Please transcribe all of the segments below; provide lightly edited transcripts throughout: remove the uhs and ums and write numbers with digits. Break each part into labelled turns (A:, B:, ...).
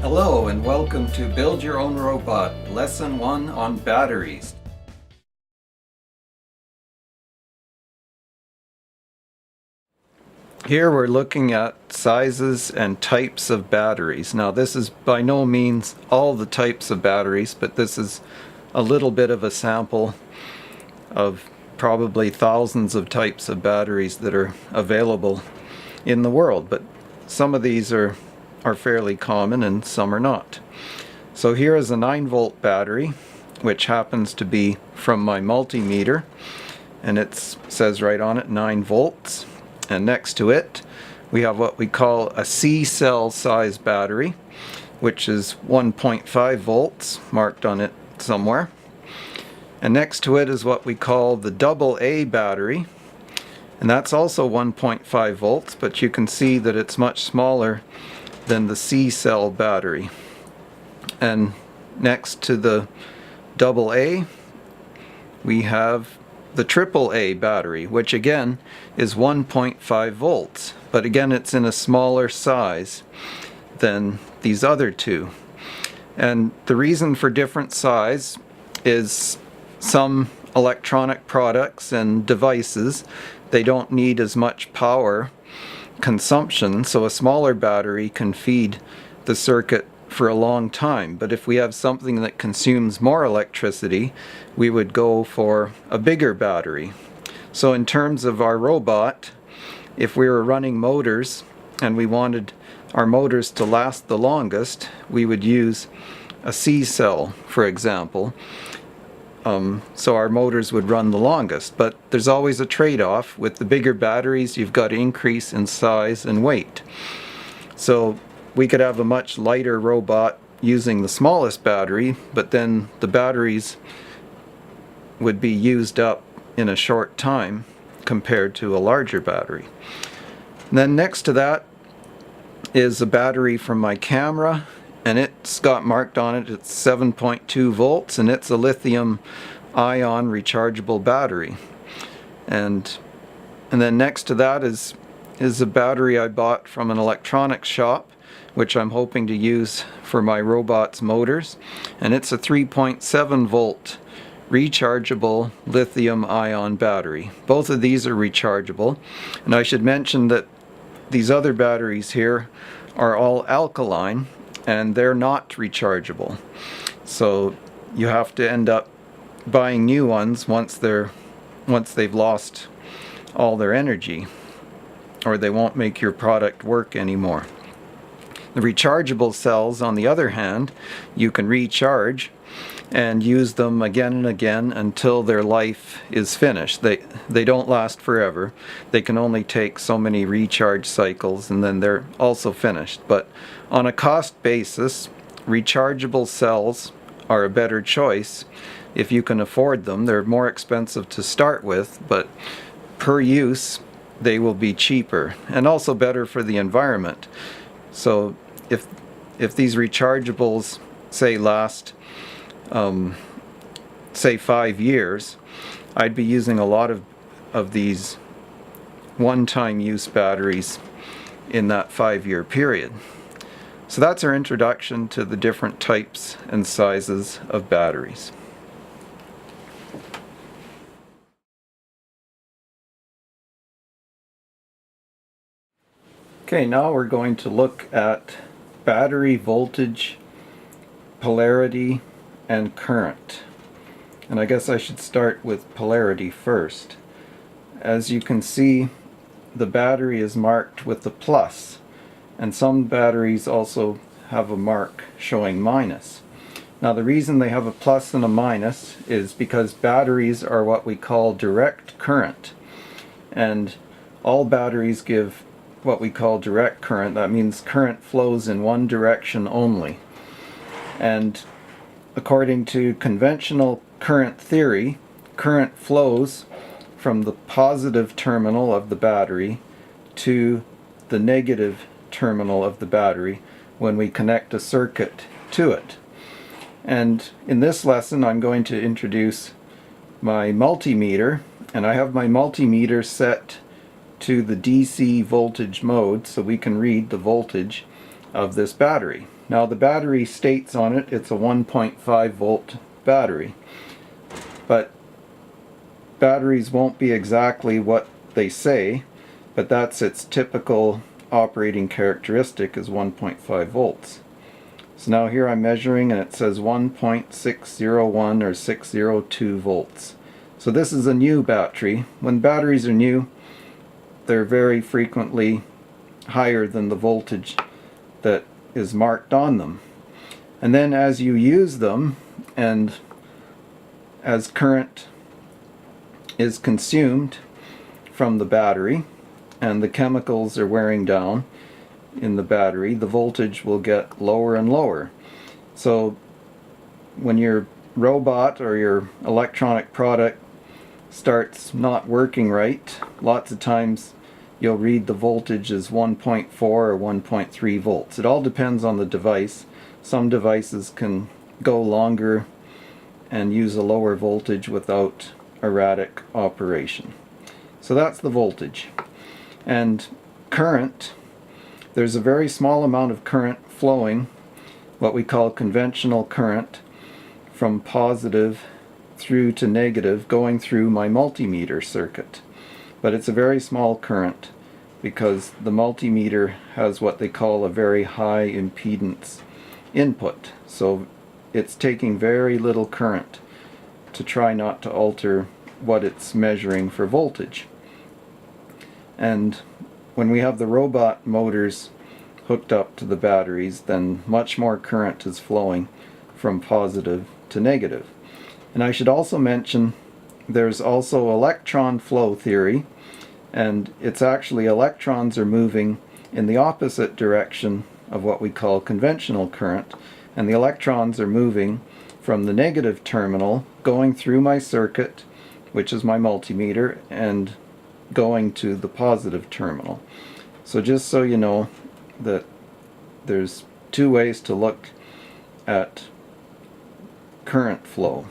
A: Hello and welcome to Build Your Own Robot, Lesson 1 on Batteries. Here we're looking at sizes and types of batteries. Now this is by no means all the types of batteries, but this is a little bit of a sample of probably thousands of types of batteries that are available in the world. But some of these are fairly common and some are not. So here is a 9-volt battery, which happens to be from my multimeter, and it says right on it 9 volts. And next to it we have what we call a C-cell size battery, which is 1.5 volts marked on it somewhere. And next to it is what we call the AA battery, and that's also 1.5 volts, but you can see that it's much smaller than the C-cell battery. And next to the AA we have the AAA battery, which again is 1.5 volts, but again it's in a smaller size than these other two. And the reason for different size is some electronic products and devices, they don't need as much power consumption, so a smaller battery can feed the circuit for a long time. But if we have something that consumes more electricity, we would go for a bigger battery. So in terms of our robot, if we were running motors and we wanted our motors to last the longest, we would use a C-cell, for example. So our motors would run the longest, but there's always a trade-off. With the bigger batteries, you've got to increase in size and weight. So we could have a much lighter robot using the smallest battery, but then the batteries would be used up in a short time compared to a larger battery. And then next to that is a battery from my camera, and it's got marked on it, it's 7.2 volts, and it's a lithium ion rechargeable battery. And then next to that is a battery I bought from an electronics shop, which I'm hoping to use for my robot's motors, and it's a 3.7 volt rechargeable lithium ion battery. Both of these are rechargeable, and I should mention that these other batteries here are all alkaline and they're not rechargeable, so you have to end up buying new ones once they've lost all their energy, or they won't make your product work anymore. The rechargeable cells, on the other hand, you can recharge and use them again and again until their life is finished. They don't last forever. They can only take so many recharge cycles and then they're also finished. But on a cost basis, rechargeable cells are a better choice if you can afford them. They're more expensive to start with, but per use they will be cheaper and also better for the environment. So if these rechargeables say last say 5 years, I'd be using a lot of these one-time use batteries in that 5-year period. So that's our introduction to the different types and sizes of batteries. Okay, now we're going to look at battery voltage, polarity, and current. And I guess I should start with polarity first. As you can see, the battery is marked with the plus, and some batteries also have a mark showing minus. Now the reason they have a plus and a minus is because batteries are what we call direct current, and all batteries give what we call direct current. That means current flows in one direction only. And according to conventional current theory, current flows from the positive terminal of the battery to the negative terminal of the battery when we connect a circuit to it. And in this lesson I'm going to introduce my multimeter, and I have my multimeter set to the DC voltage mode so we can read the voltage of this battery. Now the battery states on it it's a 1.5 volt battery, but batteries won't be exactly what they say, but that's its typical operating characteristic is 1.5 volts. So now here I'm measuring and it says 1.601 or 602 volts. So this is a new battery. When batteries are new, they're very frequently higher than the voltage that is marked on them. And then as you use them and as current is consumed from the battery and the chemicals are wearing down in the battery, the voltage will get lower and lower. So when your robot or your electronic product starts not working right, lots of times you'll read the voltage as 1.4 or 1.3 volts. It all depends on the device. Some devices can go longer and use a lower voltage without erratic operation. So that's the voltage. And current, there's a very small amount of current flowing, what we call conventional current, from positive through to negative going through my multimeter circuit. But it's a very small current because the multimeter has what they call a very high impedance input. So it's taking very little current to try not to alter what it's measuring for voltage. And when we have the robot motors hooked up to the batteries, then much more current is flowing from positive to negative. And I should also mention there's also electron flow theory, and it's actually electrons are moving in the opposite direction of what we call conventional current, and the electrons are moving from the negative terminal going through my circuit, which is my multimeter, and going to the positive terminal. So just so you know that there's two ways to look at current flow.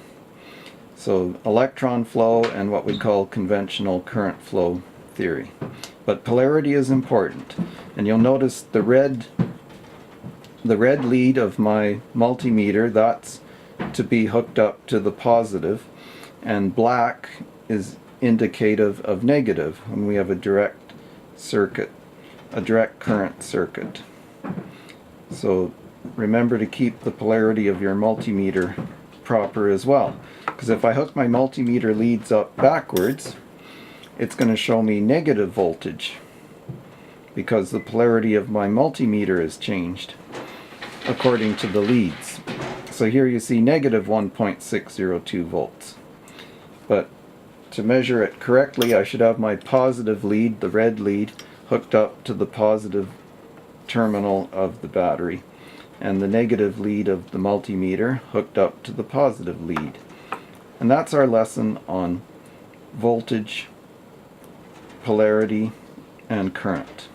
A: So electron flow and what we call conventional current flow theory. But polarity is important, and you'll notice the red lead of my multimeter, that's to be hooked up to the positive, and black is indicative of negative when we have a direct circuit, a direct current circuit. So remember to keep the polarity of your multimeter proper as well, because if I hook my multimeter leads up backwards, it's going to show me negative voltage because the polarity of my multimeter has changed according to the leads. So here you see negative 1.602 volts. But to measure it correctly, I should have my positive lead, the red lead, hooked up to the positive terminal of the battery, and the negative lead of the multimeter hooked up to the positive lead. And that's our lesson on voltage, polarity, and current.